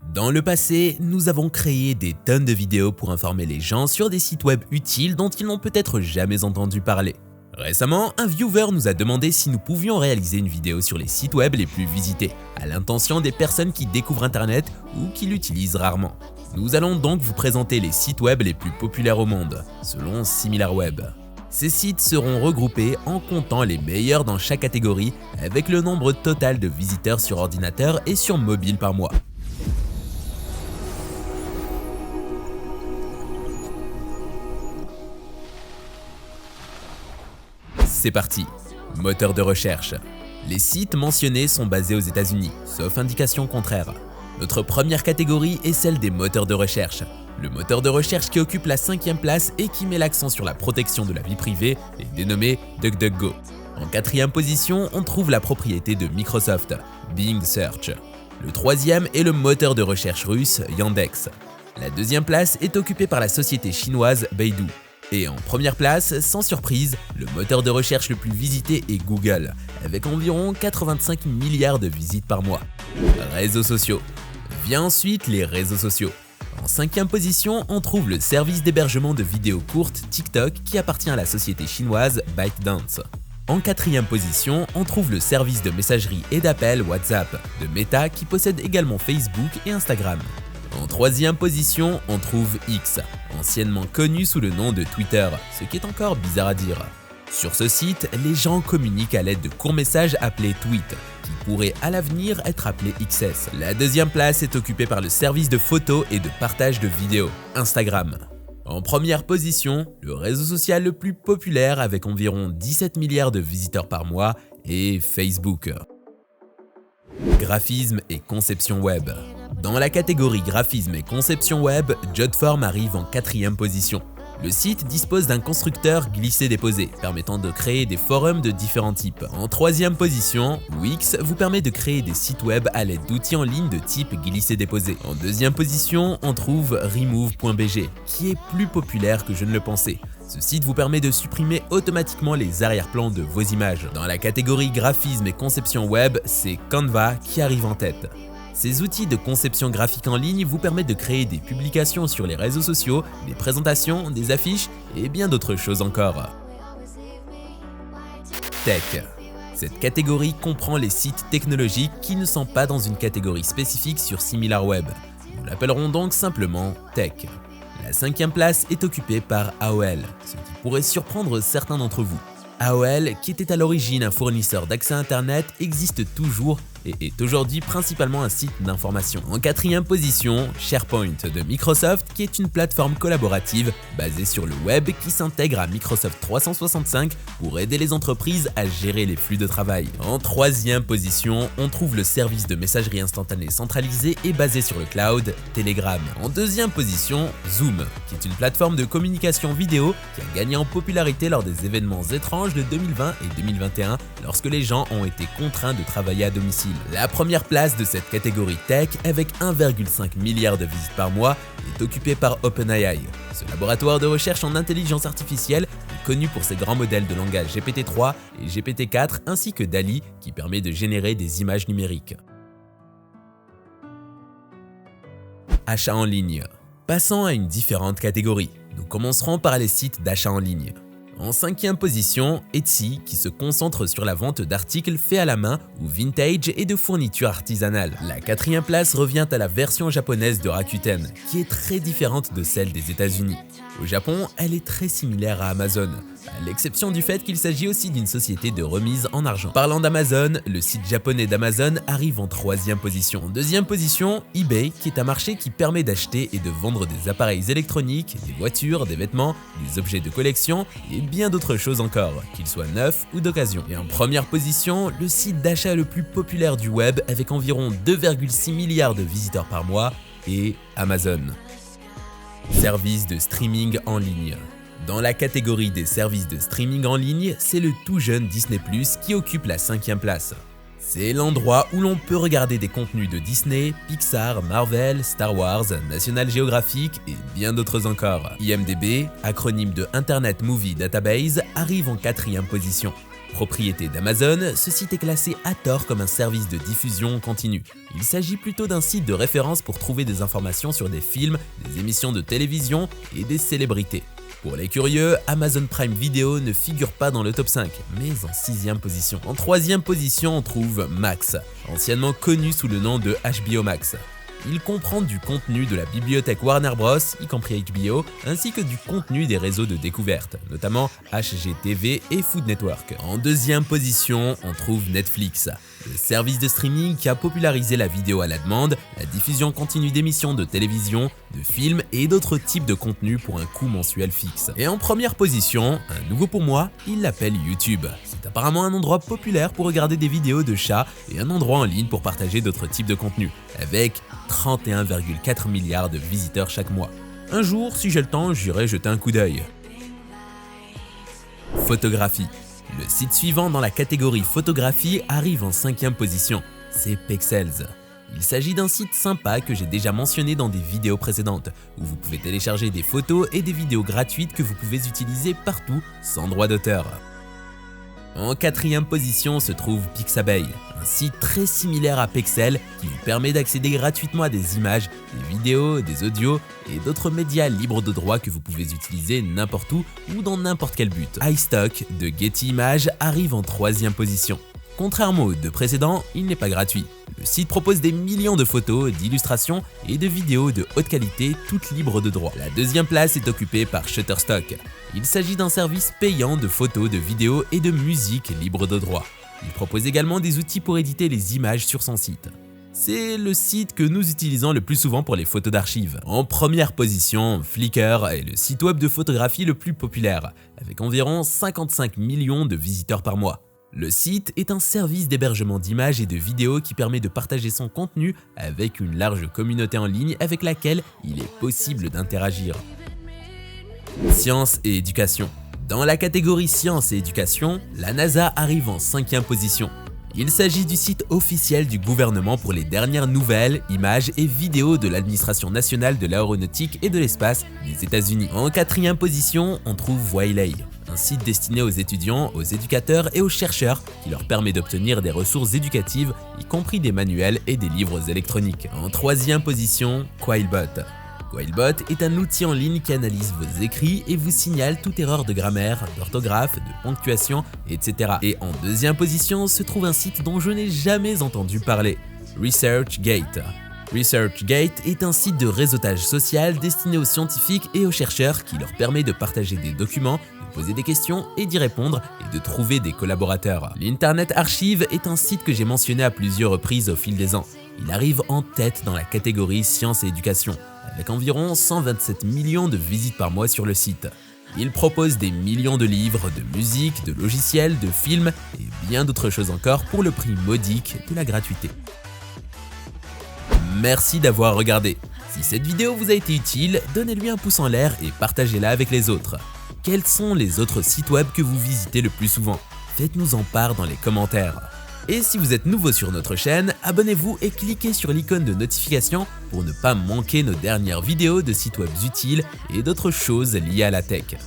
Dans le passé, nous avons créé des tonnes de vidéos pour informer les gens sur des sites web utiles dont ils n'ont peut-être jamais entendu parler. Récemment, un viewer nous a demandé si nous pouvions réaliser une vidéo sur les sites web les plus visités, à l'intention des personnes qui découvrent Internet ou qui l'utilisent rarement. Nous allons donc vous présenter les sites web les plus populaires au monde, selon SimilarWeb. Ces sites seront regroupés en comptant les meilleurs dans chaque catégorie avec le nombre total de visiteurs sur ordinateur et sur mobile par mois. C'est parti. Moteur de recherche. Les sites mentionnés sont basés aux États-Unis, sauf indication contraire. Notre première catégorie est celle des moteurs de recherche. Le moteur de recherche qui occupe la 5e place et qui met l'accent sur la protection de la vie privée est dénommé DuckDuckGo. En 4e position, on trouve la propriété de Microsoft, Bing Search. Le 3e est le moteur de recherche russe Yandex. La 2e place est occupée par la société chinoise Baidu. Et en première place, sans surprise, le moteur de recherche le plus visité est Google, avec environ 85 milliards de visites par mois. Réseaux sociaux. Vient ensuite les réseaux sociaux. En 5e position, on trouve le service d'hébergement de vidéos courtes TikTok qui appartient à la société chinoise ByteDance. En 4e position, on trouve le service de messagerie et d'appel WhatsApp de Meta qui possède également Facebook et Instagram. En 3e position, on trouve X, anciennement connu sous le nom de Twitter, ce qui est encore bizarre à dire. Sur ce site, les gens communiquent à l'aide de courts messages appelés tweets, qui pourraient à l'avenir être appelés XS. La 2e place est occupée par le service de photos et de partage de vidéos, Instagram. En première position, le réseau social le plus populaire avec environ 17 milliards de visiteurs par mois est Facebook. Graphisme et conception web. Dans la catégorie graphisme et conception web, Jotform arrive en 4e position. Le site dispose d'un constructeur glisser-déposer, permettant de créer des forums de différents types. En 3e position, Wix vous permet de créer des sites web à l'aide d'outils en ligne de type glisser-déposer. En 2e position, on trouve remove.bg, qui est plus populaire que je ne le pensais. Ce site vous permet de supprimer automatiquement les arrière-plans de vos images. Dans la catégorie graphisme et conception web, c'est Canva qui arrive en tête. Ces outils de conception graphique en ligne vous permettent de créer des publications sur les réseaux sociaux, des présentations, des affiches et bien d'autres choses encore. Tech. Cette catégorie comprend les sites technologiques qui ne sont pas dans une catégorie spécifique sur SimilarWeb. Nous l'appellerons donc simplement Tech. La 5e place est occupée par AOL, ce qui pourrait surprendre certains d'entre vous. AOL, qui était à l'origine un fournisseur d'accès Internet, existe toujours et est aujourd'hui principalement un site d'information. En 4e position, SharePoint de Microsoft, qui est une plateforme collaborative basée sur le web qui s'intègre à Microsoft 365 pour aider les entreprises à gérer les flux de travail. En 3e position, on trouve le service de messagerie instantanée centralisé et basé sur le cloud, Telegram. En 2e position, Zoom, qui est une plateforme de communication vidéo qui a gagné en popularité lors des événements étranges de 2020 et 2021 lorsque les gens ont été contraints de travailler à domicile. La première place de cette catégorie tech, avec 1,5 milliard de visites par mois, est occupée par OpenAI. Ce laboratoire de recherche en intelligence artificielle est connu pour ses grands modèles de langage GPT-3 et GPT-4 ainsi que DALL-E qui permet de générer des images numériques. Achat en ligne. Passons à une différente catégorie. Nous commencerons par les sites d'achat en ligne. En 5e position, Etsy, qui se concentre sur la vente d'articles faits à la main ou vintage et de fournitures artisanales. La 4e place revient à la version japonaise de Rakuten, qui est très différente de celle des États-Unis. Au Japon, elle est très similaire à Amazon, à l'exception du fait qu'il s'agit aussi d'une société de remise en argent. Parlant d'Amazon, le site japonais d'Amazon arrive en 3e position. En 2e position, eBay, qui est un marché qui permet d'acheter et de vendre des appareils électroniques, des voitures, des vêtements, des objets de collection et bien d'autres choses encore, qu'ils soient neufs ou d'occasion. Et en première position, le site d'achat le plus populaire du web avec environ 2,6 milliards de visiteurs par mois est Amazon. Services de streaming en ligne. Dans la catégorie des services de streaming en ligne, c'est le tout jeune Disney+ qui occupe la 5e place. C'est l'endroit où l'on peut regarder des contenus de Disney, Pixar, Marvel, Star Wars, National Geographic et bien d'autres encore. IMDb, acronyme de Internet Movie Database, arrive en 4e position. Propriété d'Amazon, ce site est classé à tort comme un service de diffusion continue. Il s'agit plutôt d'un site de référence pour trouver des informations sur des films, des émissions de télévision et des célébrités. Pour les curieux, Amazon Prime Video ne figure pas dans le top 5, mais en 6e position. En 3e position, on trouve Max, anciennement connu sous le nom de HBO Max. Il comprend du contenu de la bibliothèque Warner Bros, y compris HBO, ainsi que du contenu des réseaux de découverte, notamment HGTV et Food Network. En 2e position, on trouve Netflix, le service de streaming qui a popularisé la vidéo à la demande, la diffusion continue d'émissions de télévision, de films et d'autres types de contenus pour un coût mensuel fixe. Et en 1re position, un nouveau pour moi, il l'appelle YouTube. C'est apparemment un endroit populaire pour regarder des vidéos de chats et un endroit en ligne pour partager d'autres types de contenus, avec 31,4 milliards de visiteurs chaque mois. Un jour, si j'ai le temps, j'irai jeter un coup d'œil. Photographie. Le site suivant dans la catégorie photographie arrive en 5e position, c'est Pexels. Il s'agit d'un site sympa que j'ai déjà mentionné dans des vidéos précédentes, où vous pouvez télécharger des photos et des vidéos gratuites que vous pouvez utiliser partout sans droit d'auteur. En 4e position se trouve Pixabay, un site très similaire à Pexels qui vous permet d'accéder gratuitement à des images, des vidéos, des audios et d'autres médias libres de droit que vous pouvez utiliser n'importe où ou dans n'importe quel but. iStock de Getty Images arrive en 3e position. Contrairement aux deux précédents, il n'est pas gratuit. Le site propose des millions de photos, d'illustrations et de vidéos de haute qualité, toutes libres de droit. La 2e place est occupée par Shutterstock. Il s'agit d'un service payant de photos, de vidéos et de musique libres de droit. Il propose également des outils pour éditer les images sur son site. C'est le site que nous utilisons le plus souvent pour les photos d'archives. En 1re position, Flickr est le site web de photographie le plus populaire, avec environ 55 millions de visiteurs par mois. Le site est un service d'hébergement d'images et de vidéos qui permet de partager son contenu avec une large communauté en ligne avec laquelle il est possible d'interagir. Science et éducation. Dans la catégorie science et éducation, la NASA arrive en 5e position. Il s'agit du site officiel du gouvernement pour les dernières nouvelles, images et vidéos de l'administration nationale de l'aéronautique et de l'espace des États-Unis. En 4e position, on trouve Wiley, un site destiné aux étudiants, aux éducateurs et aux chercheurs qui leur permet d'obtenir des ressources éducatives, y compris des manuels et des livres électroniques. En 3e position, Quillbot. Quillbot est un outil en ligne qui analyse vos écrits et vous signale toute erreur de grammaire, d'orthographe, de ponctuation, etc. Et en 2e position se trouve un site dont je n'ai jamais entendu parler, ResearchGate. ResearchGate est un site de réseautage social destiné aux scientifiques et aux chercheurs qui leur permet de partager des documents, de poser des questions et d'y répondre et de trouver des collaborateurs. L'Internet Archive est un site que j'ai mentionné à plusieurs reprises au fil des ans. Il arrive en tête dans la catégorie sciences et éducation, avec environ 127 millions de visites par mois sur le site. Il propose des millions de livres, de musique, de logiciels, de films et bien d'autres choses encore pour le prix modique de la gratuité. Merci d'avoir regardé. Si cette vidéo vous a été utile, donnez-lui un pouce en l'air et partagez-la avec les autres. Quels sont les autres sites web que vous visitez le plus souvent? Faites-nous en part dans les commentaires. Et si vous êtes nouveau sur notre chaîne, abonnez-vous et cliquez sur l'icône de notification pour ne pas manquer nos dernières vidéos de sites web utiles et d'autres choses liées à la tech.